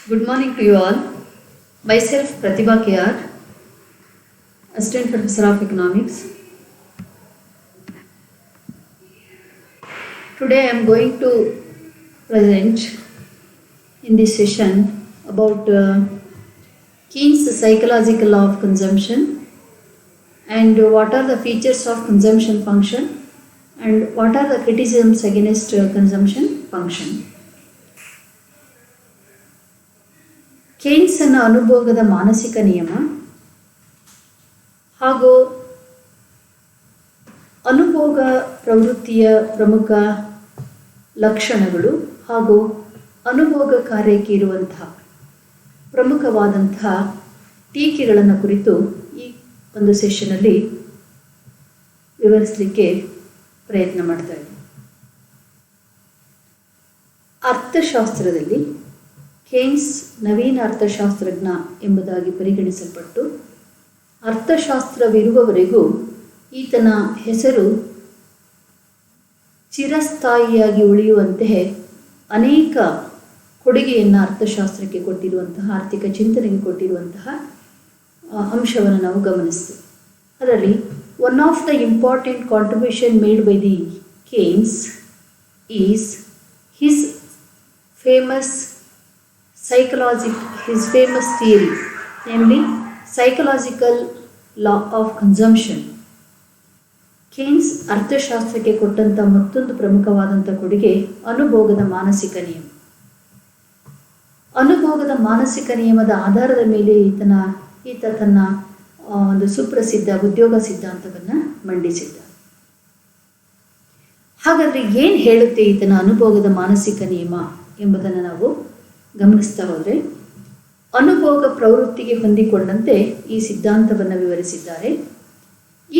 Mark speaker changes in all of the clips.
Speaker 1: Good morning to you all. Myself Pratibha KR, Assistant Professor of Economics. Today I am going to present in this session about Keynes' psychological law of consumption and what are the features of consumption function and what are the criticisms against consumption function. ಕೇನ್ಸನ ಅನುಭೋಗದ ಮಾನಸಿಕ ನಿಯಮ ಹಾಗೂ ಅನುಭೋಗ ಪ್ರವೃತ್ತಿಯ ಪ್ರಮುಖ ಲಕ್ಷಣಗಳು ಹಾಗೂ ಅನುಭೋಗ ಕಾರ್ಯಕ್ಕೆ ಇರುವಂತಹ ಪ್ರಮುಖವಾದಂತಹ ಟೀಕೆಗಳನ್ನು ಕುರಿತು ಈ ಒಂದು ಸೆಷನಲ್ಲಿ ವಿವರಿಸಲಿಕ್ಕೆ ಪ್ರಯತ್ನ ಮಾಡ್ತಾ ಇದ್ದೀನಿ. ಅರ್ಥಶಾಸ್ತ್ರದಲ್ಲಿ ಕೇನ್ಸ್ ನವೀನ ಅರ್ಥಶಾಸ್ತ್ರಜ್ಞ ಎಂಬುದಾಗಿ ಪರಿಗಣಿಸಲ್ಪಟ್ಟು ಅರ್ಥಶಾಸ್ತ್ರವಿರುವವರೆಗೂ ಈತನ ಹೆಸರು ಚಿರಸ್ಥಾಯಿಯಾಗಿ ಉಳಿಯುವಂತೆ ಅನೇಕ ಕೊಡುಗೆಯನ್ನು ಅರ್ಥಶಾಸ್ತ್ರಕ್ಕೆ ಕೊಟ್ಟಿರುವಂತಹ ಆರ್ಥಿಕ ಚಿಂತನೆಗೆ ಕೊಟ್ಟಿರುವಂತಹ ಅಂಶವನ್ನು ನಾವು ಗಮನಿಸ್ತೀವಿ. ಅದರಲ್ಲಿ one of the important contribution made by the Keynes is his famous his famous theory, namely psychological law of consumption. Keynes ಅರ್ಥಶಾಸ್ತ್ರಕ್ಕೆ ಕೊಟ್ಟಂಥ ಮತ್ತೊಂದು ಪ್ರಮುಖವಾದಂಥ ಕೊಡುಗೆ ಅನುಭೋಗದ ಮಾನಸಿಕ ನಿಯಮ. ಅನುಭೋಗದ ಮಾನಸಿಕ ನಿಯಮದ ಆಧಾರದ ಮೇಲೆ ಈತ ತನ್ನ ಒಂದು ಸುಪ್ರಸಿದ್ಧ ಉದ್ಯೋಗ ಸಿದ್ಧಾಂತವನ್ನು ಮಂಡಿಸಿದ್ದ. ಹಾಗಾದರೆ ಏನು ಹೇಳುತ್ತೆ ಈತನ ಅನುಭೋಗದ ಮಾನಸಿಕ ನಿಯಮ ಎಂಬುದನ್ನು ನಾವು ಗಮನಿಸ್ತಾ ಹೋದರೆ, ಅನುಭೋಗ ಪ್ರವೃತ್ತಿಗೆ ಹೊಂದಿಕೊಂಡಂತೆ ಈ ಸಿದ್ಧಾಂತವನ್ನು ವಿವರಿಸಿದ್ದಾರೆ.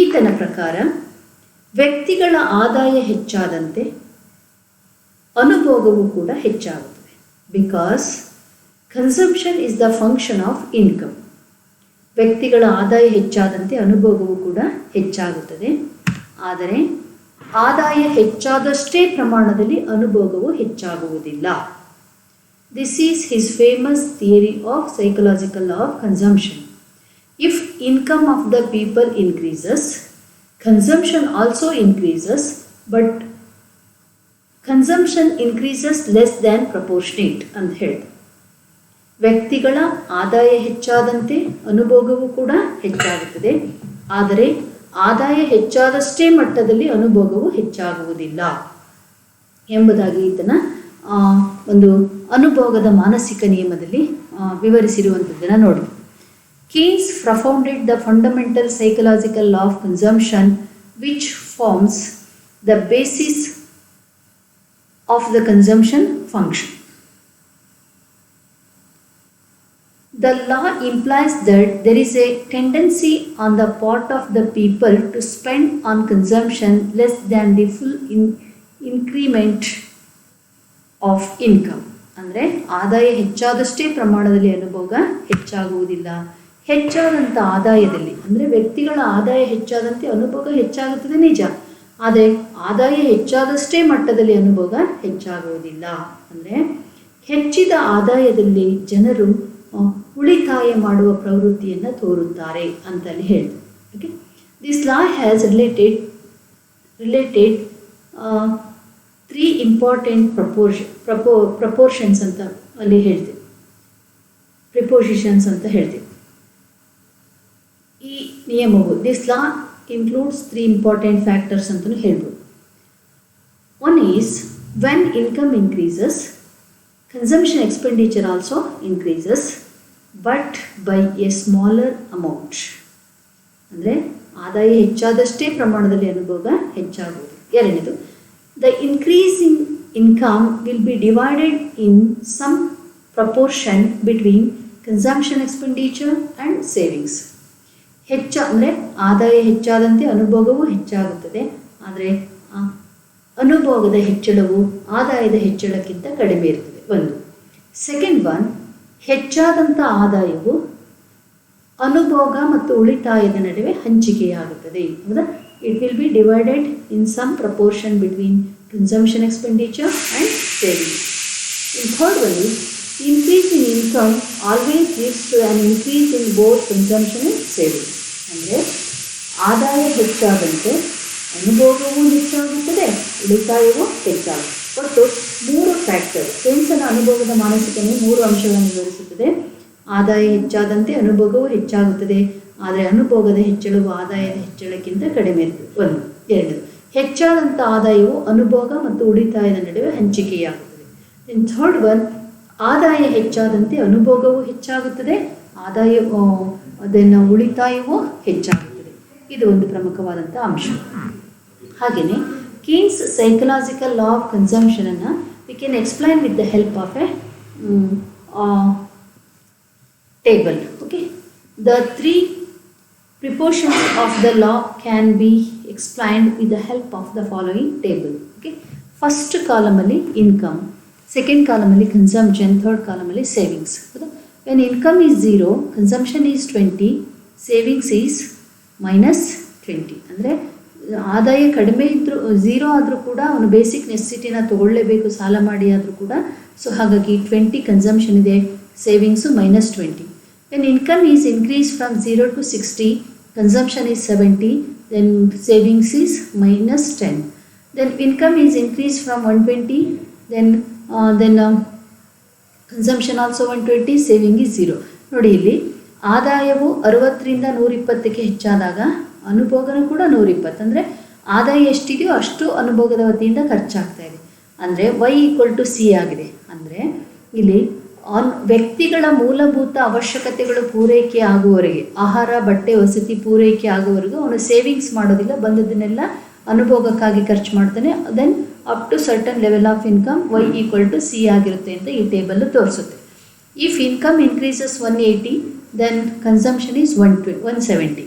Speaker 1: ಈತನ ಪ್ರಕಾರ ವ್ಯಕ್ತಿಗಳ ಆದಾಯ ಹೆಚ್ಚಾದಂತೆ ಅನುಭೋಗವು ಕೂಡ ಹೆಚ್ಚಾಗುತ್ತದೆ. Because consumption is the function of income. ವ್ಯಕ್ತಿಗಳ ಆದಾಯ ಹೆಚ್ಚಾದಂತೆ ಅನುಭೋಗವು ಕೂಡ ಹೆಚ್ಚಾಗುತ್ತದೆ. ಆದರೆ ಆದಾಯ ಹೆಚ್ಚಾದಷ್ಟೇ ಪ್ರಮಾಣದಲ್ಲಿ ಅನುಭೋಗವು ಹೆಚ್ಚಾಗುವುದಿಲ್ಲ. This is his famous theory of psychological law of consumption. If income of the people increases, consumption also increases, but consumption increases less than proportionate ಅಂತ ಹೇಳ್ತಾರೆ. ವ್ಯಕ್ತಿಗಳ ಆದಾಯ ಹೆಚ್ಚಾದಂತೆ ಅನುಭೋಗವು ಕೂಡ ಹೆಚ್ಚಾಗುತ್ತದೆ. ಆದರೆ ಆದಾಯ ಹೆಚ್ಚಾದಷ್ಟೇ ಮಟ್ಟದಲ್ಲಿ ಅನುಭೋಗವು ಹೆಚ್ಚಾಗುವುದಿಲ್ಲ ಎಂಬುದಾಗಿ ಈತನ ಒಂದು ಅನುಭೋಗದ ಮಾನಸಿಕ ನಿಯಮದಲ್ಲಿ ವಿವರಿಸಿರುವಂಥದ್ದನ್ನು ನೋಡಿ. Keynes propounded the fundamental psychological law of consumption which forms the basis of the consumption function. The law implies that there is a tendency on the part of the people to spend on consumption less than the full increment of income. ಅಂದರೆ ಆದಾಯ ಹೆಚ್ಚಾದಷ್ಟೇ ಪ್ರಮಾಣದಲ್ಲಿ ಅನುಭೋಗ ಹೆಚ್ಚಾಗುವುದಿಲ್ಲ. ಹೆಚ್ಚಾದಂಥ ಆದಾಯದಲ್ಲಿ ಅಂದರೆ ವ್ಯಕ್ತಿಗಳ ಆದಾಯ ಹೆಚ್ಚಾದಂತೆ ಅನುಭೋಗ ಹೆಚ್ಚಾಗುತ್ತದೆ ನಿಜ, ಆದರೆ ಆದಾಯ ಹೆಚ್ಚಾದಷ್ಟೇ ಮಟ್ಟದಲ್ಲಿ ಅನುಭೋಗ ಹೆಚ್ಚಾಗುವುದಿಲ್ಲ. ಅಂದರೆ ಹೆಚ್ಚಿದ ಆದಾಯದಲ್ಲಿ ಜನರು ಉಳಿತಾಯ ಮಾಡುವ ಪ್ರವೃತ್ತಿಯನ್ನು ತೋರುತ್ತಾರೆ ಅಂತಲ್ಲಿ ಹೇಳ್ತಾರೆ. Okay, this law has related 3 important proportions ಅಂತ ಅಲ್ಲಿ ಹೇಳ್ತೀವಿ, ಪ್ರಿಪೋಸಿಷನ್ಸ್ ಅಂತ ಹೇಳ್ತೀವಿ. ಈ ನಿಯಮವು this law includes 3 important factors ಅಂತಲೂ ಹೇಳ್ಬೋದು. One is when income increases, consumption expenditure also increases but by A smaller amount. ಅಂದರೆ ಆದಾಯ ಹೆಚ್ಚಾದಷ್ಟೇ ಪ್ರಮಾಣದಲ್ಲಿ ಅನುಭೋಗ ಹೆಚ್ಚಾಗುವುದು. ಎರಡನೇದು, the increase in income will be divided in some proportion between consumption expenditure and savings. ಅಂದರೆ ಆದಾಯ ಹೆಚ್ಚಾದಂತೆ ಅನುಭೋಗವು ಹೆಚ್ಚಾಗುತ್ತದೆ, ಆದರೆ ಅನುಭೋಗದ ಹೆಚ್ಚಳವು ಆದಾಯದ ಹೆಚ್ಚಳಕ್ಕಿಂತ ಕಡಿಮೆ ಇರ್ತದೆ. ಒಂದು. ಸೆಕೆಂಡ್ ಒನ್, ಹೆಚ್ಚಾದಂಥ ಆದಾಯವು ಅನುಭೋಗ ಮತ್ತು ಉಳಿತಾಯದ ನಡುವೆ ಹಂಚಿಕೆಯಾಗುತ್ತದೆ. ಹೌದಾ? It will be divided in some proportion between consumption expenditure and savings. In third one is, increase in income always leads to an increase in both consumption and savings. ಅಂದರೆ ಆದಾಯ ಹೆಚ್ಚಾದಂತೆ ಅನುಭೋಗವೂ ಹೆಚ್ಚಾಗುತ್ತದೆ, ಉಳಿತಾಯವೂ ಹೆಚ್ಚಾಗುತ್ತದೆ. ಒಟ್ಟು 3 ಫ್ಯಾಕ್ಟರ್. ಕೇನ್ಸನ ಅನುಭವದ ಮಾನಸಿಕತೆ 3 ಅಂಶಗಳನ್ನು ವಿವರಿಸುತ್ತದೆ. ಆದಾಯ ಹೆಚ್ಚಾದಂತೆ ಅನುಭೋಗವು ಹೆಚ್ಚಾಗುತ್ತದೆ, ಆದರೆ ಅನುಭೋಗದ ಹೆಚ್ಚಳವು ಆದಾಯದ ಹೆಚ್ಚಳಕ್ಕಿಂತ ಕಡಿಮೆ ಇರುತ್ತದೆ. 1. 2. ಹೆಚ್ಚಾದಂಥ ಆದಾಯವು ಅನುಭೋಗ ಮತ್ತು ಉಳಿತಾಯದ ನಡುವೆ ಹಂಚಿಕೆಯಾಗುತ್ತದೆ. ಇನ್ ಥರ್ಡ್ ಒನ್, ಆದಾಯ ಹೆಚ್ಚಾದಂತೆ ಅನುಭೋಗವು ಹೆಚ್ಚಾಗುತ್ತದೆ, ಅದನ್ನು ಉಳಿತಾಯವೂ ಹೆಚ್ಚಾಗುತ್ತದೆ. ಇದು ಒಂದು ಪ್ರಮುಖವಾದಂಥ ಅಂಶ. ಹಾಗೆಯೇ ಕೀನ್ಸ್ ಸೈಕಲಾಜಿಕಲ್ ಲಾ ಆಫ್ ಕನ್ಸಂಪ್ಷನನ್ನು we can explain with the help of a table. Okay, the 3 proportions of the law can be explained with the help of the following table. Okay, first column alli income, second column alli consumption, third column alli savings. Okay? When income is 0, consumption is 20, savings is -20. ಅಂದರೆ ಆದಾಯ ಕಡಿಮೆ ಇದ್ದರೂ 0 ಆದರೂ ಕೂಡ ಅವನು basic ನೆಸೆಸಿಟಿನ ತೊಗೊಳ್ಳೇಬೇಕು, ಸಾಲ ಮಾಡಿ ಆದರೂ ಕೂಡ. ಸೊ ಹಾಗಾಗಿ 20 ಕನ್ಸಂಪ್ಷನ್ ಇದೆ, savings -20. When income is increased from 0 to 60, consumption is 70, then savings is -10. Then income is increased from 120, then consumption also 120, saving is 0. ನೋಡಿ, ಇಲ್ಲಿ ಆದಾಯವು 60ರಿಂದ 120ಕ್ಕೆ ಹೆಚ್ಚಾದಾಗ ಅನುಭೋಗನೂ ಕೂಡ 120. ಅಂದರೆ ಆದಾಯ ಎಷ್ಟಿದೆಯೋ ಅಷ್ಟು ಅನುಭೋಗದ ವತಿಯಿಂದ ಖರ್ಚಾಗ್ತಾ ಇದೆ. ಅಂದರೆ Y=C ಆಗಿದೆ. ಅಂದರೆ ಇಲ್ಲಿ ವ್ಯಕ್ತಿಗಳ ಮೂಲಭೂತ ಅವಶ್ಯಕತೆಗಳು ಪೂರೈಕೆ ಆಗುವವರೆಗೆ, ಆಹಾರ, ಬಟ್ಟೆ, ವಸತಿ ಪೂರೈಕೆ ಆಗುವವರೆಗೂ ಅವನು ಸೇವಿಂಗ್ಸ್ ಮಾಡೋದಿಲ್ಲ, ಬಂದದನ್ನೆಲ್ಲ ಅನುಭೋಗಕ್ಕಾಗಿ ಖರ್ಚು ಮಾಡ್ತಾನೆ. Then up to certain level of income Y=C ಆಗಿರುತ್ತೆ ಅಂತ ಈ ಟೇಬಲ್ ತೋರಿಸುತ್ತೆ. If income increases 180, then consumption is 170.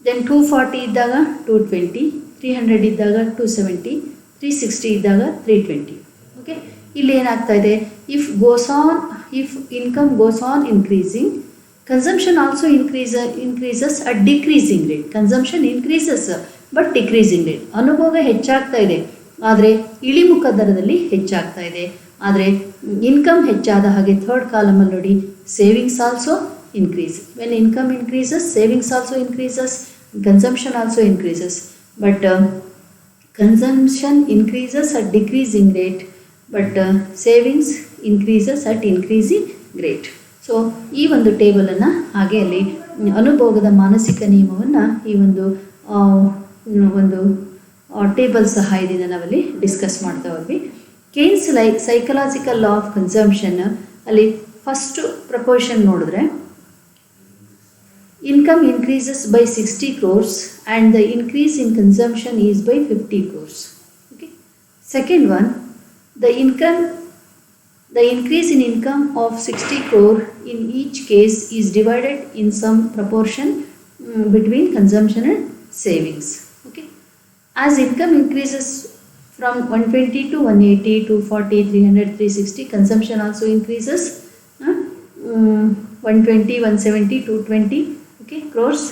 Speaker 1: Then 240 ಇದ್ದಾಗ 220, 300 ಇದ್ದಾಗ 270, 360 ಇದ್ದಾಗ 320. ಓಕೆ, ಇಲ್ಲಿ ಏನಾಗ್ತಾ ಇದೆ, if income goes on increasing, consumption also increases at decreasing rate. Consumption increases but decreasing rate. ಅನುಭೋಗ ಹೆಚ್ಚಾಗ್ತಾ ಇದೆ, ಆದರೆ ಇಳಿಮುಖ ದರದಲ್ಲಿ ಹೆಚ್ಚಾಗ್ತಾ ಇದೆ. ಆದರೆ ಇನ್ಕಮ್ ಹೆಚ್ಚಾದ ಹಾಗೆ ಥರ್ಡ್ ಕಾಲಮಲ್ಲಿ ನೋಡಿ, savings also increase. When income increases, savings also increases, consumption also increases. But consumption increases at decreasing rate, but savings increases at increasing rate. So ಈ ಒಂದು ಟೇಬಲನ್ನು ಹಾಗೆ ಅಲ್ಲಿ ಅನುಭೋಗದ ಮಾನಸಿಕ ನಿಯಮವನ್ನು ಈ ಒಂದು ಟೇಬಲ್ ಸಹಾಯದಿಂದ ನಾವಲ್ಲಿ ಡಿಸ್ಕಸ್ ಮಾಡ್ತಾ ಹೋದ್ವಿ. ಕೇನ್ಸ್ ಸೈಕಲಾಜಿಕಲ್ ಲಾ ಆಫ್ ಕನ್ಸಂಪ್ಷನ್ ಅಲ್ಲಿ ಫಸ್ಟ್ ಪ್ರಪೋರ್ಷನ್ ನೋಡಿದ್ರೆ, income increases by 60 crores and the increase in consumption is by 50 crores. Okay. Second one, the increase in income of 60 crore in each case is divided in some proportion between consumption and savings. Okay. As income increases from 120 to 180, 240, 300, 360, consumption also increases 120, 170, 220. Okay, crores,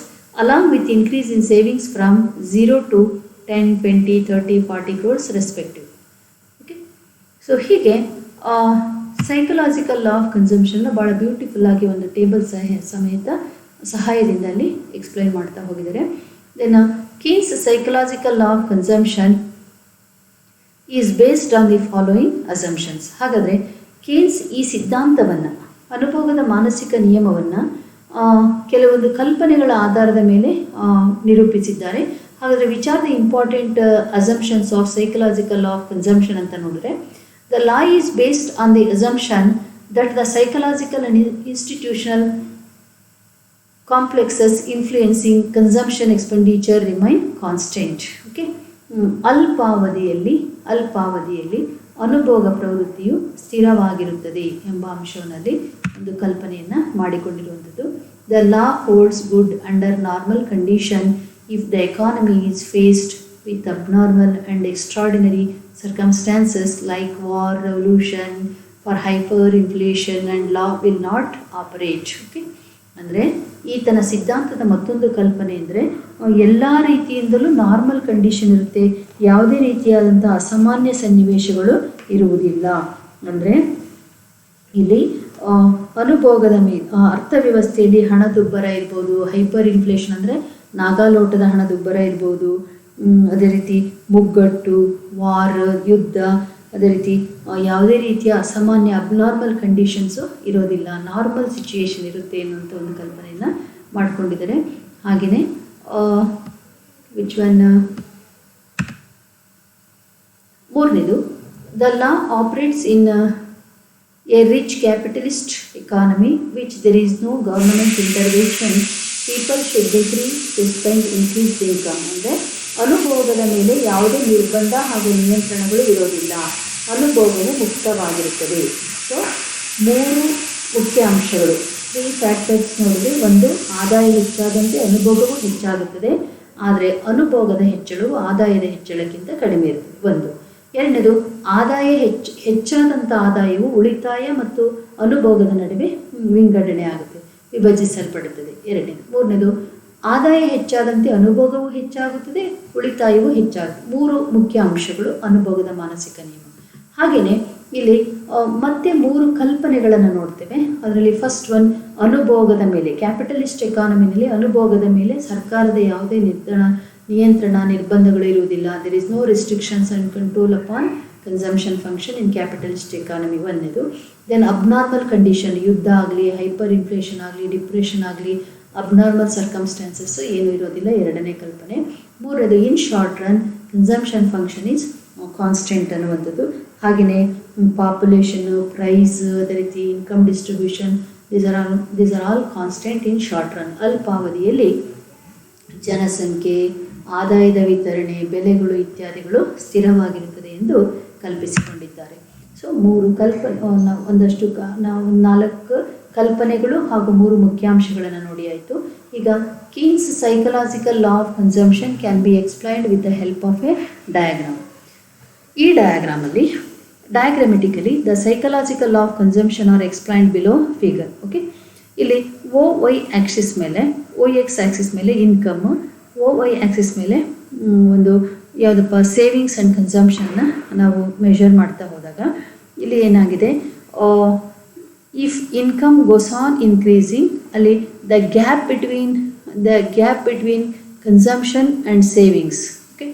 Speaker 1: along with increase in savings from 0 to 10, 20, 30, 40 crores respective. Okay, so ಹೀಗೆ psychological law of ಕನ್ಸಂಪ್ಷನ್ನ ಭಾಳ beautiful ಆಗಿ ಒಂದು table ಸಹಾಯದಿಂದ ಅಲ್ಲಿ explain ಮಾಡ್ತಾ ಹೋಗಿದ್ದಾರೆ. Then Keynes psychological law of consumption is based on the following assumptions. ಹಾಗಾದರೆ Keynes ಈ ಸಿದ್ಧಾಂತವನ್ನು, ಅನುಭೋಗದ ಮಾನಸಿಕ ನಿಯಮವನ್ನು ಕೆಲವೊಂದು ಕಲ್ಪನೆಗಳ ಆಧಾರದ ಮೇಲೆ ನಿರೂಪಿಸಿದ್ದಾರೆ. ಹಾಗಾದರೆ which are the important assumptions of psychological law of consumption ಅಂತ ನೋಡಿದ್ರೆ, the law is based on the assumption that the psychological and institutional complexes influencing consumption expenditure remain constant. Okay, ಅಲ್ಪಾವಧಿಯಲ್ಲಿ ಅನುಭೋಗ ಪ್ರವೃತ್ತಿಯು ಸ್ಥಿರವಾಗಿರುತ್ತದೆ ಎಂಬ ಅಂಶವನ್ನಲ್ಲಿ ಒಂದು ಕಲ್ಪನೆಯನ್ನು ಮಾಡಿಕೊಂಡಿರುವಂಥದ್ದು. The law holds good under normal condition if the economy is faced with abnormal and extraordinary circumstances like war, revolution, for hyper inflation and law will not operate. Okay, ಅಂದರೆ ಈತನ ಸಿದ್ಧಾಂತದ ಮತ್ತೊಂದು ಕಲ್ಪನೆ ಅಂದರೆ ಎಲ್ಲ ರೀತಿಯಿಂದಲೂ ನಾರ್ಮಲ್ ಕಂಡೀಷನ್ ಇರುತ್ತೆ, ಯಾವುದೇ ರೀತಿಯಾದಂಥ ಅಸಾಮಾನ್ಯ ಸನ್ನಿವೇಶಗಳು ಇರುವುದಿಲ್ಲ. ಅಂದರೆ ಇಲ್ಲಿ ಅನುಭೋಗದ ಮೇಲೆ ಅರ್ಥವ್ಯವಸ್ಥೆಯಲ್ಲಿ ಹಣದುಬ್ಬರ ಇರ್ಬೋದು, ಹೈಪರ್ ಇನ್ಫ್ಲೇಷನ್ ಅಂದರೆ ನಾಗಾಲೋಟದ ಹಣದುಬ್ಬರ ಇರ್ಬೋದು, ಅದೇ ರೀತಿ ಮುಗ್ಗಟ್ಟು, ವಾರ್, ಯುದ್ಧ, ಅದೇ ರೀತಿ ಯಾವುದೇ ರೀತಿಯ ಅಸಾಮಾನ್ಯ ಅಬ್ನಾರ್ಮಲ್ ಕಂಡೀಷನ್ಸು ಇರೋದಿಲ್ಲ, ನಾರ್ಮಲ್ ಸಿಚುಯೇಷನ್ ಇರುತ್ತೆ ಅನ್ನುವಂಥ ಒಂದು ಕಲ್ಪನೆಯನ್ನು ಮಾಡಿಕೊಂಡಿದ್ದಾರೆ. ಹಾಗೆಯೇ ವಿಚ್ ಒನ್ ಮೂರನೇದು, the law operates in a rich capitalist economy which there is no government intervention, people should be free to spend increase the income. ಅಂದರೆ ಅನುಭೋಗದ ಮೇಲೆ ಯಾವುದೇ ನಿರ್ಬಂಧ ಹಾಗೂ ನಿಯಂತ್ರಣಗಳು ಇರೋದಿಲ್ಲ, ಅನುಭೋಗವು ಮುಕ್ತವಾಗಿರುತ್ತದೆ. ಸೊ 3 ಮುಖ್ಯ ಅಂಶಗಳು, 3 ಫ್ಯಾಕ್ಟರ್ಸ್ ನೋಡಿದ್ರೆ, ಒಂದು ಆದಾಯ ಹೆಚ್ಚಾದಂತೆ ಅನುಭೋಗವು ಹೆಚ್ಚಾಗುತ್ತದೆ, ಆದರೆ ಅನುಭೋಗದ ಹೆಚ್ಚಳವು ಆದಾಯದ ಹೆಚ್ಚಳಕ್ಕಿಂತ ಕಡಿಮೆ ಇರುತ್ತದೆ, ಒಂದು. ಎರಡನೇದು, ಆದಾಯ ಹೆಚ್ಚಾದಂಥ ಆದಾಯವು ಉಳಿತಾಯ ಮತ್ತು ಅನುಭೋಗದ ನಡುವೆ ವಿಂಗಡಣೆ ಆಗುತ್ತೆ, ವಿಭಜಿಸಲ್ಪಡುತ್ತದೆ, ಎರಡನೇದು. ಮೂರನೇದು, ಆದಾಯ ಹೆಚ್ಚಾದಂತೆ ಅನುಭೋಗವು ಹೆಚ್ಚಾಗುತ್ತದೆ, ಉಳಿತಾಯವು ಹೆಚ್ಚಾಗುತ್ತದೆ. 3 ಮುಖ್ಯ ಅಂಶಗಳು ಅನುಭೋಗದ ಮಾನಸಿಕ ನಿಯಮ. ಹಾಗೆಯೇ ಇಲ್ಲಿ ಮತ್ತೆ 3 ಕಲ್ಪನೆಗಳನ್ನು ನೋಡ್ತೇವೆ. ಅದರಲ್ಲಿ ಫಸ್ಟ್ ಒನ್, ಅನುಭೋಗದ ಮೇಲೆ, ಕ್ಯಾಪಿಟಲಿಸ್ಟ್ ಎಕಾನಮಿನಲ್ಲಿ ಅನುಭೋಗದ ಮೇಲೆ ಸರ್ಕಾರದ ಯಾವುದೇ ನಿಯಂತ್ರಣ ನಿರ್ಬಂಧಗಳು ಇರುವುದಿಲ್ಲ. There is no restrictions and control upon consumption function in capitalist economy, ಒಂದನೇದು. ದೆನ್ ಅಬ್ನಾರ್ಮಲ್ ಕಂಡೀಷನ್, ಯುದ್ಧ ಆಗಲಿ, ಹೈಪರ್ ಇನ್ಫ್ಲೇಷನ್ ಆಗಲಿ, ಡಿಪ್ರೆಷನ್ ಆಗಲಿ, ಅಬ್ನಾರ್ಮಲ್ ಸರ್ಕಮ್ಸ್ಟಾನ್ಸಸ್ ಏನೂ ಇರೋದಿಲ್ಲ, ಎರಡನೇ ಕಲ್ಪನೆ. ಮೂರನೇದು, in short run consumption function is constant ಅನ್ನುವಂಥದ್ದು. ಹಾಗೆಯೇ ಪಾಪ್ಯುಲೇಷನ್ನು, ಪ್ರೈಸ್, ಅದೇ ರೀತಿ income distribution, these are all constant in short run. ಅಲ್ಪಾವಧಿಯಲ್ಲಿ ಜನಸಂಖ್ಯೆ, ಆದಾಯದ ವಿತರಣೆ, ಬೆಲೆಗಳು ಇತ್ಯಾದಿಗಳು ಸ್ಥಿರವಾಗಿರುತ್ತದೆ ಎಂದು ಕಲ್ಪಿಸಿಕೊಂಡಿದ್ದಾರೆ. ಸೊ 3 ಒಂದಷ್ಟು ನಾವು 4 ಕಲ್ಪನೆಗಳು ಹಾಗೂ 3 ಮುಖ್ಯಾಂಶಗಳನ್ನು ನೋಡಿ ಆಯಿತು. ಈಗ Keynes psychological law of consumption can be explained with the help of a diagram. ಈ ಡಯಾಗ್ರಾಮಲ್ಲಿ diagrammatically the psychological law of consumption are explained below figure. Okay, ಇಲ್ಲಿ OY ಆ್ಯಕ್ಸಿಸ್ ಮೇಲೆ, OX ಆ್ಯಕ್ಸಿಸ್ ಮೇಲೆ ಇನ್ಕಮ್, OY ಆ್ಯಕ್ಸಿಸ್ ಮೇಲೆ ಒಂದು ಯಾವುದಪ್ಪ savings and ಕನ್ಸಂಪ್ಷನ್ನ ನಾವು measure ಮಾಡ್ತಾ ಹೋದಾಗ ಇಲ್ಲಿ ಏನಾಗಿದೆ, if income goes on increasing, ಅಲ್ಲಿ the gap between consumption and savings okay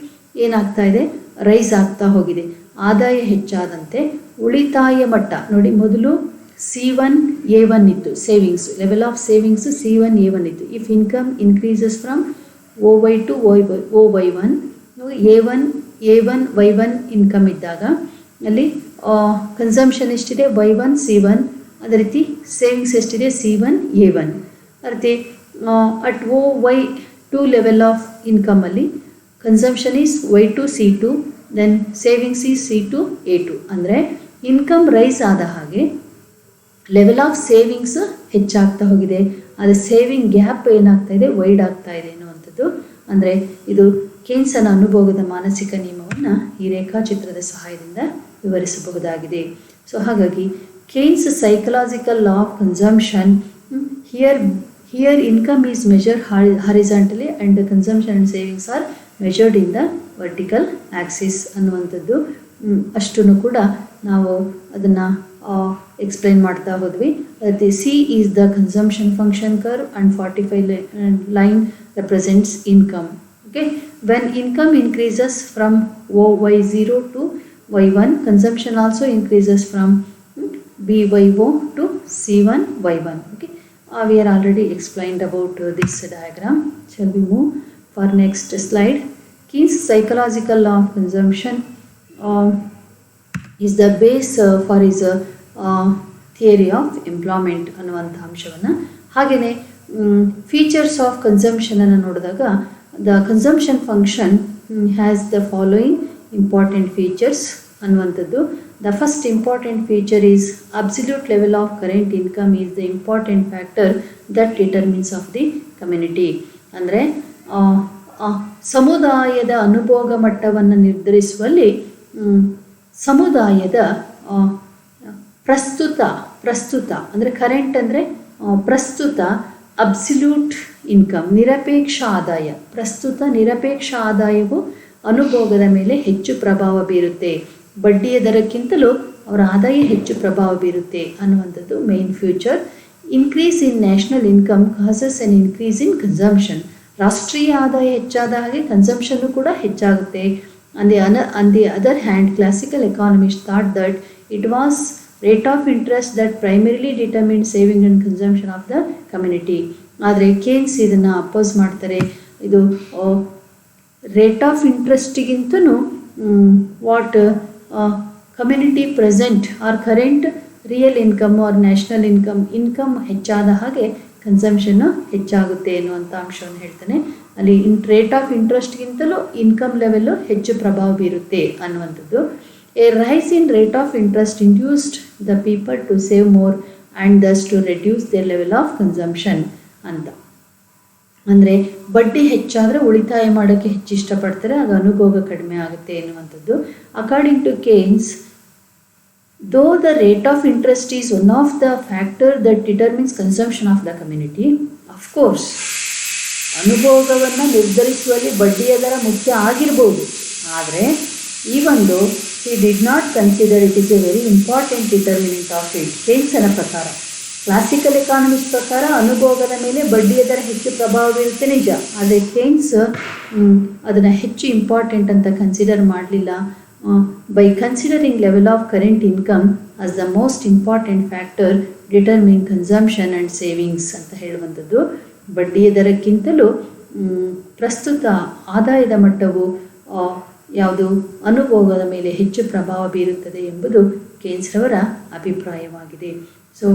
Speaker 1: ಏನಾಗ್ತಾ ಇದೆ, ರೈಸ್ ಆಗ್ತಾ ಹೋಗಿದೆ. ಆದಾಯ ಹೆಚ್ಚಾದಂತೆ ಉಳಿತಾಯ ಮಟ್ಟ ನೋಡಿ, ಮೊದಲು C1A1 ಇತ್ತು savings, level of savings C1A1 ಇತ್ತು. If income increases from OY to OY1, A1Y1 income ಇದ್ದಾಗ ಅಲ್ಲಿ ಕನ್ಸಂಪ್ಷನ್ ಎಷ್ಟಿದೆ Y1 C1, ಅದೇ ರೀತಿ ಸೇವಿಂಗ್ಸ್ ಎಷ್ಟಿದೆ C1A1. ಅದೇ ರೀತಿ ಅಟ್ OY2 ಲೆವೆಲ್ ಆಫ್ ಇನ್ಕಮಲ್ಲಿ consumption is Y2 C2, then savings is C2 A2. ಅಂದರೆ ಇನ್ಕಮ್ ರೈಸ್ ಆದ ಹಾಗೆ ಲೆವೆಲ್ ಆಫ್ ಸೇವಿಂಗ್ಸ್ ಹೆಚ್ಚಾಗ್ತಾ ಹೋಗಿದೆ, ಆದರೆ ಸೇವಿಂಗ್ ಗ್ಯಾಪ್ ಏನಾಗ್ತಾ ಇದೆ, ವೈಡ್ ಆಗ್ತಾ ಇದೆ ಅನ್ನುವಂಥದ್ದು. ಅಂದರೆ ಇದು ಕೇನ್ಸನ ಅನುಭೋಗದ ಮಾನಸಿಕ ನಿಯಮವನ್ನು ಈ ರೇಖಾಚಿತ್ರದ ಸಹಾಯದಿಂದ ವಿವರಿಸಬಹುದಾಗಿದೆ. ಸೊ ಹಾಗಾಗಿ Keynes psychological law of consumption, here income is measured horizontally and consumption and savings are measured in the vertical axis ಅನ್ನುವಂಥದ್ದು ಅಷ್ಟನ್ನು ಕೂಡ ನಾವು ಅದನ್ನು ಎಕ್ಸ್ಪ್ಲೈನ್ ಮಾಡ್ತಾ ಹೋದ್ವಿ. ಅದೇ C is the consumption function curve and 45 line represents income. Okay, when income increases from OY0 to Y1, consumption also increases from BYO to C1Y1. Okay, we are already explained about this diagram. Shall we move for next slide? Keynes psychological law of consumption is the base for his theory of employment ಅನ್ನುವಂಥ ಅಂಶವನ್ನು. ಹಾಗೆಯೇ features of ಕನ್ಸಂಪ್ಷನನ್ನು ನೋಡಿದಾಗ the consumption function has the following important features ಅನ್ನುವಂಥದ್ದು. The first important feature is absolute level of current income is the important factor that determines of the community. ಅಂದರೆ ಸಮುದಾಯದ ಅನುಭೋಗ ಮಟ್ಟವನ್ನು ನಿರ್ಧರಿಸುವಲ್ಲಿ ಸಮುದಾಯದ ಪ್ರಸ್ತುತ ಅಂದರೆ ಕರೆಂಟ್ ಅಂದರೆ ಪ್ರಸ್ತುತ, ಅಬ್ಸಲ್ಯೂಟ್ ಇನ್ಕಮ್ ನಿರಪೇಕ್ಷ ಆದಾಯ, ಪ್ರಸ್ತುತ ನಿರಪೇಕ್ಷ ಆದಾಯವು ಅನುಭೋಗದ ಮೇಲೆ ಹೆಚ್ಚು ಪ್ರಭಾವ ಬೀರುತ್ತೆ. ಬಡ್ಡಿಯ ದರಕ್ಕಿಂತಲೂ ಅವರ ಆದಾಯ ಹೆಚ್ಚು ಪ್ರಭಾವ ಬೀರುತ್ತೆ ಅನ್ನುವಂಥದ್ದು main future. Increase in national income causes on increase in consumption. ರಾಷ್ಟ್ರೀಯ ಆದಾಯ ಹೆಚ್ಚಾದ ಹಾಗೆ ಕನ್ಸಂಪ್ಷನ್ನು ಕೂಡ ಹೆಚ್ಚಾಗುತ್ತೆ. On the other hand, classical economists thought that it was rate of interest that primarily determined saving and consumption of the community. ಆದರೆ ಕೇನ್ಸ್ ಇದನ್ನು oppose ಮಾಡ್ತಾರೆ. ಇದು ರೇಟ್ ಆಫ್ ಇಂಟ್ರೆಸ್ಟಿಗಿಂತನೂ what community present or current real income or national income ಹೆಚ್ಚಾದ ಹಾಗೆ ಕನ್ಸಂಪ್ಷನ್ನು ಹೆಚ್ಚಾಗುತ್ತೆ ಎನ್ನುವಂಥ ಅಂಶವನ್ನು ಹೇಳ್ತಾನೆ. ಅಲ್ಲಿ ರೇಟ್ ಆಫ್ ಇಂಟ್ರೆಸ್ಟ್ಗಿಂತಲೂ ಇನ್ಕಮ್ ಲೆವೆಲ್ಲು ಹೆಚ್ಚು ಪ್ರಭಾವ ಬೀರುತ್ತೆ ಅನ್ನುವಂಥದ್ದು. A rise in rate of interest induced the people to save more and thus to reduce their level of consumption ಅಂತ. ಅಂದರೆ ಬಡ್ಡಿ ಹೆಚ್ಚಾದರೆ ಉಳಿತಾಯ ಮಾಡೋಕ್ಕೆ ಹೆಚ್ಚು ಇಷ್ಟಪಡ್ತಾರೆ, ಆಗ ಅನುಭೋಗ ಕಡಿಮೆ ಆಗುತ್ತೆ ಎನ್ನುವಂಥದ್ದು. According to Keynes, though the rate of interest is one of the factor that determines consumption of the community, of course ಅನುಭೋಗವನ್ನು ನಿರ್ಧರಿಸುವಲ್ಲಿ ಬಡ್ಡಿಯ ದರ ಮುಖ್ಯ ಆಗಿರ್ಬೋದು. ಆದರೆ ಈ ಒಂದು he did not consider it is a very important determinant of it. ಕೇನ್ಸನ ಪ್ರಕಾರ, classical economics ಪ್ರಕಾರ ಅನುಭೋಗದ ಮೇಲೆ ಬಡ್ಡಿಯ ದರ ಹೆಚ್ಚು ಪ್ರಭಾವ ಬೀರುತ್ತೆ ನಿಜ, ಆದರೆ ಕೇನ್ಸ್ ಅದನ್ನು ಹೆಚ್ಚು ಇಂಪಾರ್ಟೆಂಟ್ ಅಂತ ಕನ್ಸಿಡರ್ ಮಾಡಲಿಲ್ಲ. By considering level of current income as the most important factor determining consumption and savings ಅಂತ ಹೇಳುವಂಥದ್ದು. ಬಡ್ಡಿಯ ದರಕ್ಕಿಂತಲೂ ಪ್ರಸ್ತುತ ಆದಾಯದ ಮಟ್ಟವು ಯಾವುದು ಅನುಭೋಗದ ಮೇಲೆ ಹೆಚ್ಚು ಪ್ರಭಾವ ಬೀರುತ್ತದೆ ಎಂಬುದು ಕೇನ್ಸ್ರವರ ಅಭಿಪ್ರಾಯವಾಗಿದೆ. So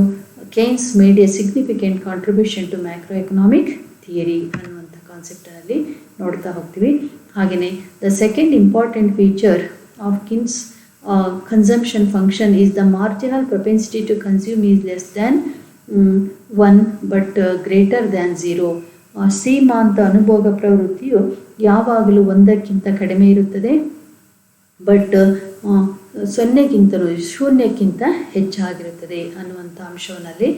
Speaker 1: Keynes made a significant contribution to macro economic theory ಅನ್ನುವಂಥ ಕಾನ್ಸೆಪ್ಟಲ್ಲಿ ನೋಡ್ತಾ ಹೋಗ್ತೀವಿ. ಹಾಗೆಯೇ the second important feature of Keynes consumption function is the marginal propensity to consume is less than 1 but greater than 0. ಸೀಮಾಂತ ಅನುಭೋಗ ಪ್ರವೃತ್ತಿಯು ಯಾವಾಗಲೂ 1ಕ್ಕಿಂತ ಕಡಿಮೆ ಇರುತ್ತದೆ, ಬಟ್ 0ಕ್ಕಿಂತ ಹೆಚ್ಚಾಗಿರುತ್ತದೆ ಅನ್ನುವಂಥ ಅಂಶವನ್ನಲ್ಲಿ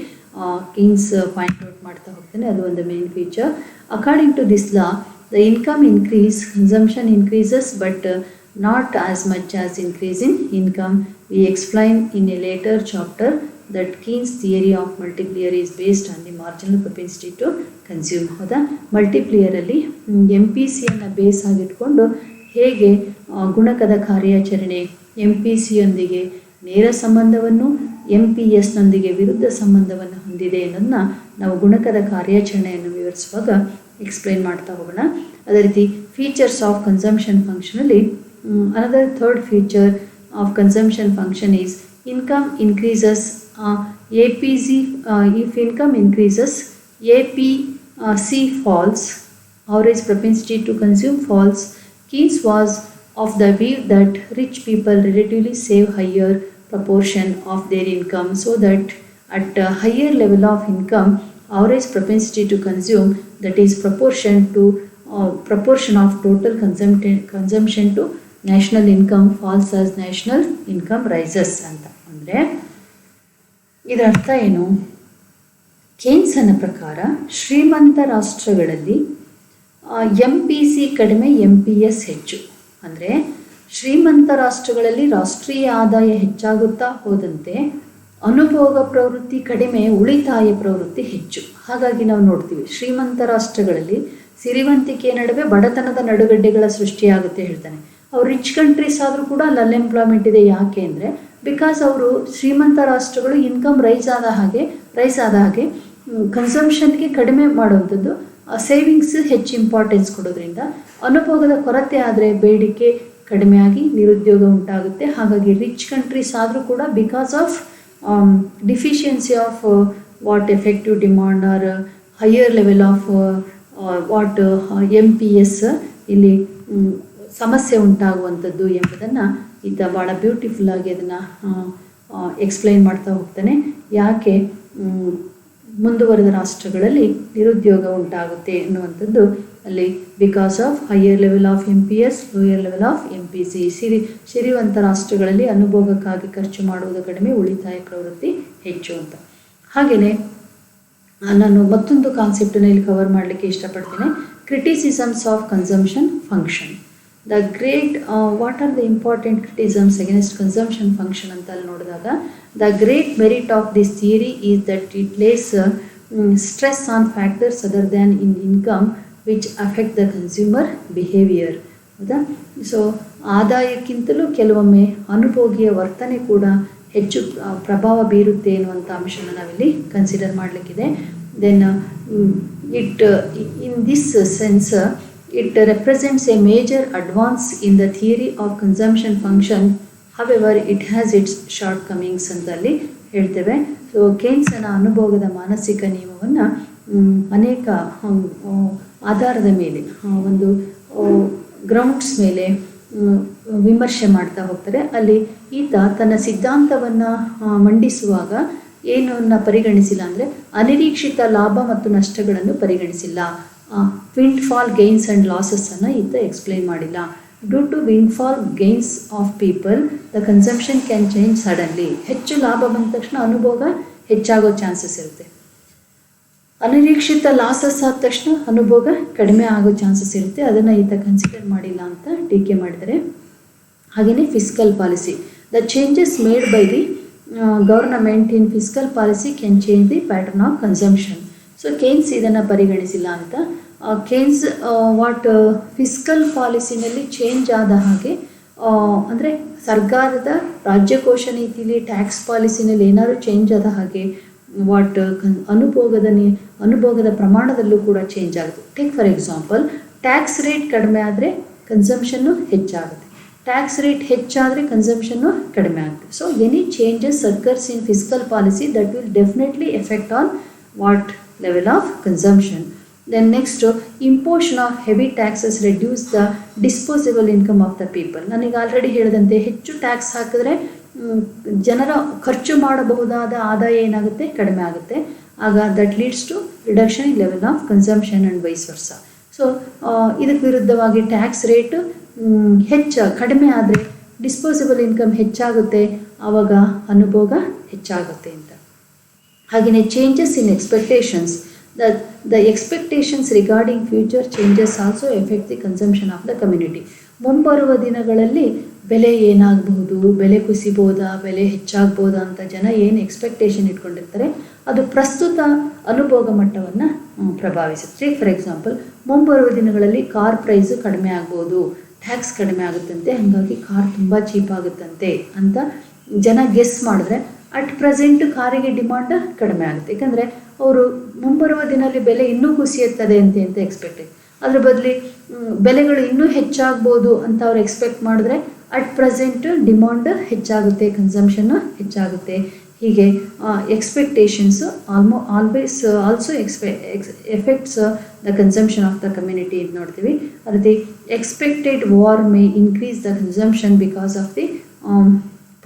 Speaker 1: ಕೀನ್ಸ್ ಪಾಯಿಂಟ್ ಔಟ್ ಮಾಡ್ತಾ ಹೋಗ್ತಾನೆ. ಅದು ಒಂದು main feature. According to this law, the income increase, consumption increases but not as much as increase in income. We explain in a later chapter that Keynes theory of multiplier is based on the marginal propensity to consume. ಹೌದಾ, ಮಲ್ಟಿಪ್ಲಿಯರಲ್ಲಿ MPCಯನ್ನು base ಆಗಿಟ್ಕೊಂಡು ಹೇಗೆ ಗುಣಕದ ಕಾರ್ಯಾಚರಣೆ MPCಯೊಂದಿಗೆ ನೇರ ಸಂಬಂಧವನ್ನು MPSನೊಂದಿಗೆ ವಿರುದ್ಧ ಸಂಬಂಧವನ್ನು ಹೊಂದಿದೆ ಅನ್ನೋದನ್ನ ನಾವು ಗುಣಕದ ಕಾರ್ಯಾಚರಣೆಯನ್ನು ವಿವರಿಸುವಾಗ ಎಕ್ಸ್ಪ್ಲೈನ್ ಮಾಡ್ತಾ ಹೋಗೋಣ. ಅದೇ ರೀತಿ ಫೀಚರ್ಸ್ ಆಫ್ ಕನ್ಸಂಪ್ಷನ್ ಫಂಕ್ಷನಲ್ಲಿ another third feature of consumption function is income increases. APC if income increases, APC falls, average propensity to consume falls. Keynes was of the view that rich people relatively save higher proportion of their income, so that at a higher level of income, average propensity to consume, that is proportion of total consumption to national income falls as national income rises ಅಂತ. ಅಂದರೆ ಇದರ ಅರ್ಥ ಏನು? ಕೇನ್ಸನ ಪ್ರಕಾರ ಶ್ರೀಮಂತ ರಾಷ್ಟ್ರಗಳಲ್ಲಿ MPC ಕಡಿಮೆ, MPS ಹೆಚ್ಚು. ಅಂದರೆ ಶ್ರೀಮಂತ ರಾಷ್ಟ್ರಗಳಲ್ಲಿ ರಾಷ್ಟ್ರೀಯ ಆದಾಯ ಹೆಚ್ಚಾಗುತ್ತಾ ಹೋದಂತೆ ಅನುಭೋಗ ಪ್ರವೃತ್ತಿ ಕಡಿಮೆ, ಉಳಿತಾಯ ಪ್ರವೃತ್ತಿ ಹೆಚ್ಚು. ಹಾಗಾಗಿ ನಾವು ನೋಡ್ತೀವಿ ಶ್ರೀಮಂತ ರಾಷ್ಟ್ರಗಳಲ್ಲಿ ಸಿರಿವಂತಿಕೆಯ ನಡುವೆ ಬಡತನದ ನಡುಗಡ್ಡೆಗಳ ಸೃಷ್ಟಿಯಾಗುತ್ತೆ ಹೇಳ್ತಾನೆ. ಅವ್ರು ರಿಚ್ ಕಂಟ್ರೀಸ್ ಆದರೂ ಕೂಡ ಅಲ್ಲಿ ಅನ್ಎಂಪ್ಲಾಯ್ಮೆಂಟ್ ಇದೆ. ಯಾಕೆ ಅಂದರೆ ಬಿಕಾಸ್ ಅವರು ಶ್ರೀಮಂತ ರಾಷ್ಟ್ರಗಳು ಇನ್ಕಮ್ ರೈಸ್ ಆದ ಹಾಗೆ ಕನ್ಸಂಪ್ಷನ್ಗೆ ಕಡಿಮೆ ಮಾಡುವಂಥದ್ದು, ಸೇವಿಂಗ್ಸ್ ಹೆಚ್ಚು ಇಂಪಾರ್ಟೆನ್ಸ್ ಕೊಡೋದ್ರಿಂದ ಅನುಭೋಗದ ಕೊರತೆ ಆದರೆ ಬೇಡಿಕೆ ಕಡಿಮೆಯಾಗಿ ನಿರುದ್ಯೋಗ ಉಂಟಾಗುತ್ತೆ. ಹಾಗಾಗಿ ರಿಚ್ ಕಂಟ್ರೀಸ್ ಆದರೂ ಕೂಡ because of deficiency of what effective demand are higher level of what MPS ಇಲ್ಲಿ ಸಮಸ್ಯೆ ಉಂಟಾಗುವಂಥದ್ದು ಎಂಬುದನ್ನು ಈತ ಭಾಳ ಬ್ಯೂಟಿಫುಲ್ಲಾಗಿ ಅದನ್ನು ಎಕ್ಸ್ಪ್ಲೈನ್ ಮಾಡ್ತಾ ಹೋಗ್ತಾನೆ. ಯಾಕೆ ಮುಂದುವರೆದ ರಾಷ್ಟ್ರಗಳಲ್ಲಿ ನಿರುದ್ಯೋಗ ಉಂಟಾಗುತ್ತೆ ಎನ್ನುವಂಥದ್ದು ಅಲ್ಲಿ because of higher level of MPS, lower level of MPC. ಸಿರಿವಂತ ರಾಷ್ಟ್ರಗಳಲ್ಲಿ ಅನುಭೋಗಕ್ಕಾಗಿ ಖರ್ಚು ಮಾಡುವುದು ಕಡಿಮೆ, ಉಳಿತಾಯ ಪ್ರವೃತ್ತಿ ಹೆಚ್ಚು ಅಂತ. ಹಾಗೆಯೇ ನಾನು ಮತ್ತೊಂದು ಕಾನ್ಸೆಪ್ಟನ್ನು ಇಲ್ಲಿ ಕವರ್ ಮಾಡಲಿಕ್ಕೆ ಇಷ್ಟಪಡ್ತೇನೆ, criticisms of consumption function. The great what are the important criticisms against consumption function ಅಂತ ಅಲ್ಲಿ ನೋಡಿದಾಗ the great merit of this theory is that it places stress on factors other than in income which affect the consumer behaviour. ಹೌದಾ? So ಆದಾಯಕ್ಕಿಂತಲೂ ಕೆಲವೊಮ್ಮೆ ಅನುಭೋಗಿಯ ವರ್ತನೆ ಕೂಡ ಹೆಚ್ಚು ಪ್ರಭಾವ ಬೀರುತ್ತೆ ಎನ್ನುವಂಥ ಅಂಶನ ನಾವಿಲ್ಲಿ ಕನ್ಸಿಡರ್ ಮಾಡಲಿಕ್ಕಿದೆ. Then in this sense it represents a major advance in the theory of consumption function. However, it has its shortcomings ಅಂತ ಅಲ್ಲಿ ಹೇಳ್ತೇವೆ. ಸೊ ಕೇನ್ಸನ ಅನುಭೋಗದ ಮಾನಸಿಕ ನಿಯಮವನ್ನು ಅನೇಕ ಆಧಾರದ ಮೇಲೆ ಒಂದು ಗ್ರೌಂಡ್ಸ್ ಮೇಲೆ ವಿಮರ್ಶೆ ಮಾಡ್ತಾ ಹೋಗ್ತಾರೆ. ಅಲ್ಲಿ ಈತ ತನ್ನ ಸಿದ್ಧಾಂತವನ್ನು ಮಂಡಿಸುವಾಗ ಏನನ್ನ ಪರಿಗಣಿಸಿಲ್ಲ ಅಂದರೆ ಅನಿರೀಕ್ಷಿತ ಲಾಭ ಮತ್ತು ನಷ್ಟಗಳನ್ನು ಪರಿಗಣಿಸಿಲ್ಲ. ವಿಂಡ್ಫಾಲ್ ಗೇನ್ಸ್ ಆ್ಯಂಡ್ ಲಾಸಸ್ಸನ್ನು ಈತ ಎಕ್ಸ್ಪ್ಲೈನ್ ಮಾಡಿಲ್ಲ. Due to windfall gains of people the consumption can change suddenly. ಹೆಚ್ಚು ಲಾಭ ಬಂದ ತಕ್ಷಣ ಅನುಭೋಗ ಹೆಚ್ಚಾಗೋ ಚಾನ್ಸಸ್ ಇರುತ್ತೆ. ಅನಿರೀಕ್ಷಿತ ಲಾಸಸ್ ಆದ ತಕ್ಷಣ ಅನುಭೋಗ ಕಡಿಮೆ ಆಗೋ ಚಾನ್ಸಸ್ ಇರುತ್ತೆ. ಅದನ್ನು ಈತ ಕನ್ಸಿಡರ್ ಮಾಡಿಲ್ಲ ಅಂತ ಟೀಕೆ ಮಾಡಿದ್ದಾರೆ. ಹಾಗೆಯೇ fiscal policy, the changes made by the government in fiscal policy can change the pattern of consumption. So ಕೇನ್ಸ್ ಇದನ್ನು ಪರಿಗಣಿಸಿಲ್ಲ ಅಂತ. ಕೇನ್ಸ್ ಫಿಸ್ಕಲ್ ಪಾಲಿಸಿನಲ್ಲಿ ಚೇಂಜ್ ಆದ ಹಾಗೆ ಅಂದರೆ ಸರ್ಕಾರದ ರಾಜ್ಯಕೋಶ ನೀತಿಲಿ ಟ್ಯಾಕ್ಸ್ ಪಾಲಿಸಿನಲ್ಲಿ ಏನಾದರೂ ಚೇಂಜ್ ಆದ ಹಾಗೆ ಅನುಭೋಗದ ಪ್ರಮಾಣದಲ್ಲೂ ಕೂಡ ಚೇಂಜ್ ಆಗುತ್ತೆ. Take for example, tax rate ಕಡಿಮೆ ಆದರೆ ಕನ್ಸಂಪ್ಷನ್ನು ಹೆಚ್ಚಾಗುತ್ತೆ, ಟ್ಯಾಕ್ಸ್ ರೇಟ್ ಹೆಚ್ಚಾದರೆ ಕನ್ಸಂಪ್ಷನ್ನು ಕಡಿಮೆ ಆಗುತ್ತೆ. So any changes occurs in fiscal policy that will definitely effect on what level of consumption. Then next, imposition of heavy taxes reduce the disposable income of the people. ನನಗೆ already ಹೇಳಿದಂತೆ ಹೆಚ್ಚು tax ಹಾಕಿದ್ರೆ ಜನರ ಖರ್ಚು ಮಾಡಬಹುದಾದ ಆದಾಯ ಏನಾಗುತ್ತೆ, ಕಡಿಮೆ ಆಗುತ್ತೆ. ಆಗ that leads to reduction in level of consumption and vice versa. So ಇದಕ್ಕೆ ವಿರುದ್ಧವಾಗಿ ಟ್ಯಾಕ್ಸ್ ರೇಟ್ ಕಡಿಮೆ ಆದರೆ ಡಿಸ್ಪೋಸಿಬಲ್ ಇನ್ಕಮ್ ಹೆಚ್ಚಾಗುತ್ತೆ, ಆವಾಗ ಅನುಭೋಗ ಹೆಚ್ಚಾಗುತ್ತೆ ಅಂತ. ಹಾಗೆಯೇ changes in expectations, the expectations regarding future changes also effect the consumption of the community. ಮುಂಬರುವ ದಿನಗಳಲ್ಲಿ ಬೆಲೆ ಏನಾಗಬಹುದು, ಬೆಲೆ ಕುಸಿಬೋದಾ, ಬೆಲೆ ಹೆಚ್ಚಾಗ್ಬೋದಾ ಅಂತ ಜನ ಏನು ಎಕ್ಸ್ಪೆಕ್ಟೇಷನ್ ಇಟ್ಕೊಂಡಿರ್ತಾರೆ ಅದು ಪ್ರಸ್ತುತ ಅನುಭೋಗ ಮಟ್ಟವನ್ನು ಪ್ರಭಾವಿಸುತ್ತೆ. ಫಾರ್ ಎಕ್ಸಾಂಪಲ್, ಮುಂಬರುವ ದಿನಗಳಲ್ಲಿ ಕಾರ್ ಪ್ರೈಸು ಕಡಿಮೆ ಆಗ್ಬೋದು, ಟ್ಯಾಕ್ಸ್ ಕಡಿಮೆ ಆಗುತ್ತಂತೆ, ಹಾಗಾಗಿ ಕಾರ್ ತುಂಬ ಚೀಪ್ ಆಗುತ್ತಂತೆ ಅಂತ ಜನ ಗೆಸ್ ಮಾಡಿದ್ರೆ ಅಟ್ ಪ್ರೆಸೆಂಟ್ ಕಾರಿಗೆ ಡಿಮಾಂಡ್ ಕಡಿಮೆ ಆಗುತ್ತೆ. ಯಾಕಂದರೆ ಅವರು ಮುಂಬರುವ ದಿನದಲ್ಲಿ ಬೆಲೆ ಇನ್ನೂ ಕುಸಿಯುತ್ತದೆ ಅಂತ ಎಕ್ಸ್ಪೆಕ್ಟ್. ಅದ್ರ ಬದಲಿ ಬೆಲೆಗಳು ಇನ್ನೂ ಹೆಚ್ಚಾಗ್ಬೋದು ಅಂತ ಅವ್ರು ಎಕ್ಸ್ಪೆಕ್ಟ್ ಮಾಡಿದ್ರೆ ಅಟ್ ಪ್ರೆಸೆಂಟ್ ಡಿಮಾಂಡ್ ಹೆಚ್ಚಾಗುತ್ತೆ, ಕನ್ಸಂಪ್ಷನ್ನು ಹೆಚ್ಚಾಗುತ್ತೆ. ಹೀಗೆ expectations always also effects the consumption of the community ಅಂತ ನೋಡ್ತೀವಿ. ಅದೇ expected war May increase the consumption because of the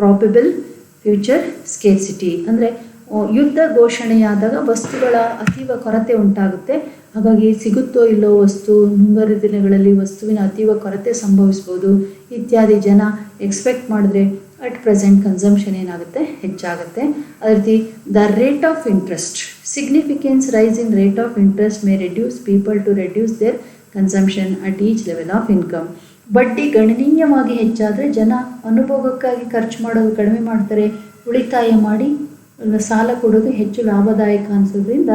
Speaker 1: probable future scarcity. ಅಂದರೆ ಯುದ್ಧ ಘೋಷಣೆಯಾದಾಗ ವಸ್ತುಗಳ ಅತೀವ ಕೊರತೆ ಉಂಟಾಗುತ್ತೆ. ಹಾಗಾಗಿ ಸಿಗುತ್ತೋ ಇಲ್ಲೋ ವಸ್ತು, ಮುಂಬರುವ ದಿನಗಳಲ್ಲಿ ವಸ್ತುವಿನ ಅತೀವ ಕೊರತೆ ಸಂಭವಿಸ್ಬೋದು ಇತ್ಯಾದಿ ಜನ ಎಕ್ಸ್ಪೆಕ್ಟ್ ಮಾಡಿದ್ರೆ ಅಟ್ ಪ್ರೆಸೆಂಟ್ ಕನ್ಸಂಪ್ಷನ್ ಏನಾಗುತ್ತೆ, ಹೆಚ್ಚಾಗುತ್ತೆ. ಅದೇ ರೀತಿ the rate of interest, significance rise in rate of interest may reduce people to reduce their consumption at each level of income. ಬಡ್ಡಿ ಗಣನೀಯವಾಗಿ ಹೆಚ್ಚಾದರೆ ಜನ ಅನುಭೋಗಕ್ಕಾಗಿ ಖರ್ಚು ಮಾಡೋದು ಕಡಿಮೆ ಮಾಡ್ತಾರೆ, ಉಳಿತಾಯ ಮಾಡಿ ಸಾಲ ಕೊಡೋದು ಹೆಚ್ಚು ಲಾಭದಾಯಕ ಅನಿಸೋದ್ರಿಂದ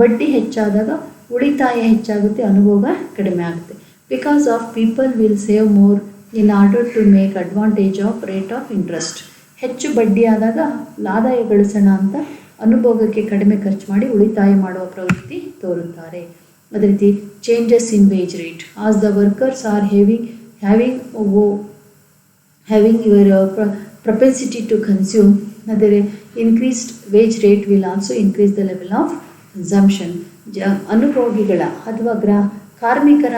Speaker 1: ಬಡ್ಡಿ ಹೆಚ್ಚಾದಾಗ ಉಳಿತಾಯ ಹೆಚ್ಚಾಗುತ್ತೆ, ಅನುಭೋಗ ಕಡಿಮೆ ಆಗುತ್ತೆ. Because of people will save more in order to make advantage of rate of interest. ಹೆಚ್ಚು ಬಡ್ಡಿ ಆದಾಗ ಆದಾಯ ಗಳಿಸೋಣ ಅಂತ ಅನುಭೋಗಕ್ಕೆ ಕಡಿಮೆ ಖರ್ಚು ಮಾಡಿ ಉಳಿತಾಯ ಮಾಡುವ ಪ್ರವೃತ್ತಿ ತೋರುತ್ತಾರೆ. ಅದೇ ರೀತಿ changes in wage rate, as the workers are having your propensity to consume, ಅದೇ increased wage rate will also increase the level of consumption. ಅನುಭೋಗಿಗಳ ಅಥವಾ ಕಾರ್ಮಿಕರ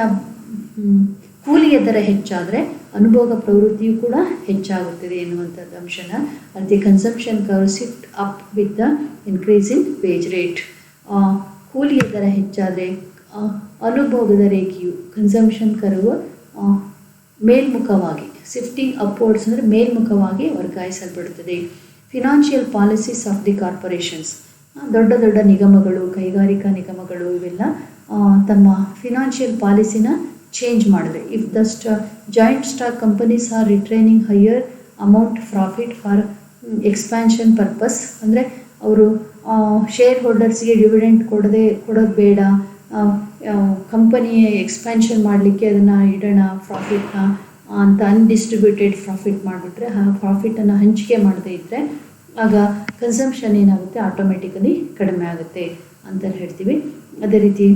Speaker 1: ಕೂಲಿಯ ದರ ಹೆಚ್ಚಾದರೆ ಅನುಭೋಗ ಪ್ರವೃತ್ತಿಯು ಕೂಡ ಹೆಚ್ಚಾಗುತ್ತದೆ ಎನ್ನುವಂಥದ್ದು ಅಂಶನ. ಅದೇ consumption curve shift up with the increase in wage rate. ಕೂಲಿಯ ದರ ಹೆಚ್ಚಾದರೆ ಅನುಭೋಗದ ರೇಖೆಯು ಕನ್ಸಂಪ್ಷನ್ ಕರ್ವ್ ಮೇಲ್ಮುಖವಾಗಿ ಶಿಫ್ಟಿಂಗ್ ಅಪ್ವರ್ಡ್ಸ್ ಅಂದರೆ ಮೇಲ್ಮುಖವಾಗಿ ವರ್ಗಾಯಿಸಲ್ಪಡುತ್ತದೆ. Financial policies of the corporations, ದೊಡ್ಡ ದೊಡ್ಡ ನಿಗಮಗಳು, ಕೈಗಾರಿಕಾ ನಿಗಮಗಳು ಇವೆಲ್ಲ ತಮ್ಮ ಫಿನಾನ್ಷಿಯಲ್ ಪಾಲಿಸಿನ ಚೇಂಜ್ ಮಾಡಿದ್ರೆ, if the joint stock companies are retraining higher amount profit for expansion purpose, ಅಂದರೆ ಅವರು ಶೇರ್ ಹೋಲ್ಡರ್ಸ್ಗೆ ಡಿವಿಡೆಂಟ್ ಕೊಡೋದು ಬೇಡ, ಕಂಪನಿ ಎಕ್ಸ್ಪ್ಯಾನ್ಷನ್ ಮಾಡಲಿಕ್ಕೆ ಅದನ್ನು ಇಡೋಣ ಪ್ರಾಫಿಟ್ನ ಅಂತ ಅನ್ಡಿಸ್ಟ್ರಿಬ್ಯೂಟೆಡ್ ಪ್ರಾಫಿಟ್ ಮಾಡಿಬಿಟ್ರೆ, ಆ ಪ್ರಾಫಿಟನ್ನು ಹಂಚಿಕೆ ಮಾಡದೇ ಇದ್ದರೆ ಆಗ ಕನ್ಸಂಪ್ಷನ್ ಏನಾಗುತ್ತೆ, ಆಟೋಮೆಟಿಕಲಿ ಕಡಿಮೆ ಆಗುತ್ತೆ ಅಂತ ಹೇಳ್ತೀವಿ. ಅದೇ ರೀತಿ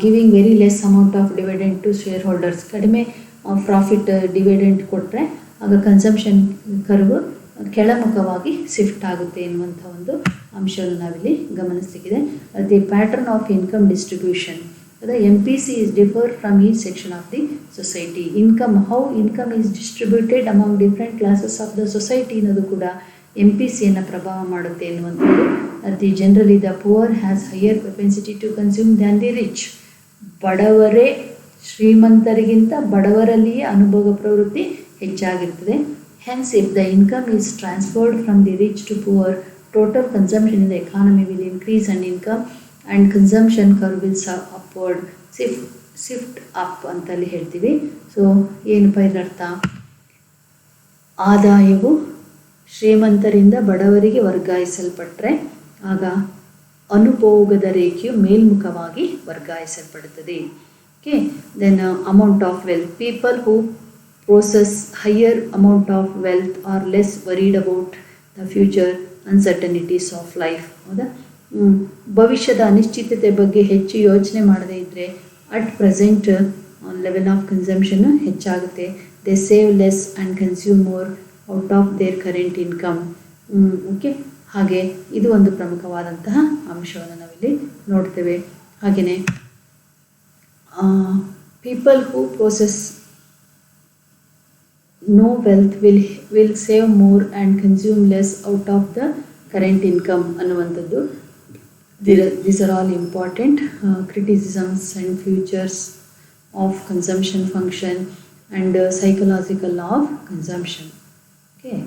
Speaker 1: giving very less amount of dividend to shareholders, ಕಡಿಮೆ ಪ್ರಾಫಿಟ್ ಡಿವಿಡೆಂಟ್ ಕೊಟ್ಟರೆ ಆಗ ಕನ್ಸಂಪ್ಷನ್ ಕರ್ವ್ ಕೆಳಮುಖವಾಗಿ ಶಿಫ್ಟ್ ಆಗುತ್ತೆ ಎನ್ನುವಂಥ ಒಂದು ಅಂಶವನ್ನು ನಾವಿಲ್ಲಿ ಗಮನಿಸಲಿಕ್ಕಿದೆ. The pattern of income distribution, the MPC is differ from each section of the society. Income, how income is distributed among different classes of the society ಅನ್ನೋದು ಕೂಡ MPCಯನ್ನು ಪ್ರಭಾವ ಮಾಡುತ್ತೆ ಎನ್ನುವಂಥದ್ದು. The generally the poor has higher propensity to consume than the rich, ಬಡವರೇ ಶ್ರೀಮಂತರಿಗಿಂತ ಬಡವರಲ್ಲಿಯೇ ಅನುಭೋಗ ಪ್ರವೃತ್ತಿ ಹೆಚ್ಚಾಗಿರ್ತದೆ. Hence if the income is transferred from the rich to poor, total consumption in the economy will increase and income and consumption curve will upward shift up ಅಂತಲ್ಲಿ ಹೇಳ್ತೀವಿ. So ಏನಪ್ಪ ಇದರರ್ಥ, ಆದಾಯವು ಶ್ರೀಮಂತರಿಂದ ಬಡವರಿಗೆ ವರ್ಗಾಯಿಸಲ್ಪಟ್ಟರೆ ಆಗ ಅನುಭೋಗದ ರೇಖೆಯು ಮೇಲ್ಮುಖವಾಗಿ ವರ್ಗಾಯಿಸಲ್ಪಡುತ್ತದೆ. Okay, then amount of wealth, people who possess higher amount of wealth are less worried about the future uncertainties of life. ಹೌದಾ, ಭವಿಷ್ಯದ ಅನಿಶ್ಚಿತತೆ ಬಗ್ಗೆ ಹೆಚ್ಚು ಯೋಚನೆ ಮಾಡದೇ ಇದ್ದರೆ at present level of consumption ಹೆಚ್ಚಾಗುತ್ತೆ. They save less and consume more out of their current income. Okay, ಹಾಗೆ ಇದು ಒಂದು ಪ್ರಮುಖವಾದಂತಹ ಅಂಶವನ್ನು ನಾವಿಲ್ಲಿ ನೋಡ್ತೇವೆ. ಹಾಗೆಯೇ people who possess no wealth will save more and consume less out of the current income ಅನ್ನುವಂಥದ್ದು. These are all important criticisms and features of consumption function and psychological law of consumption. Okay.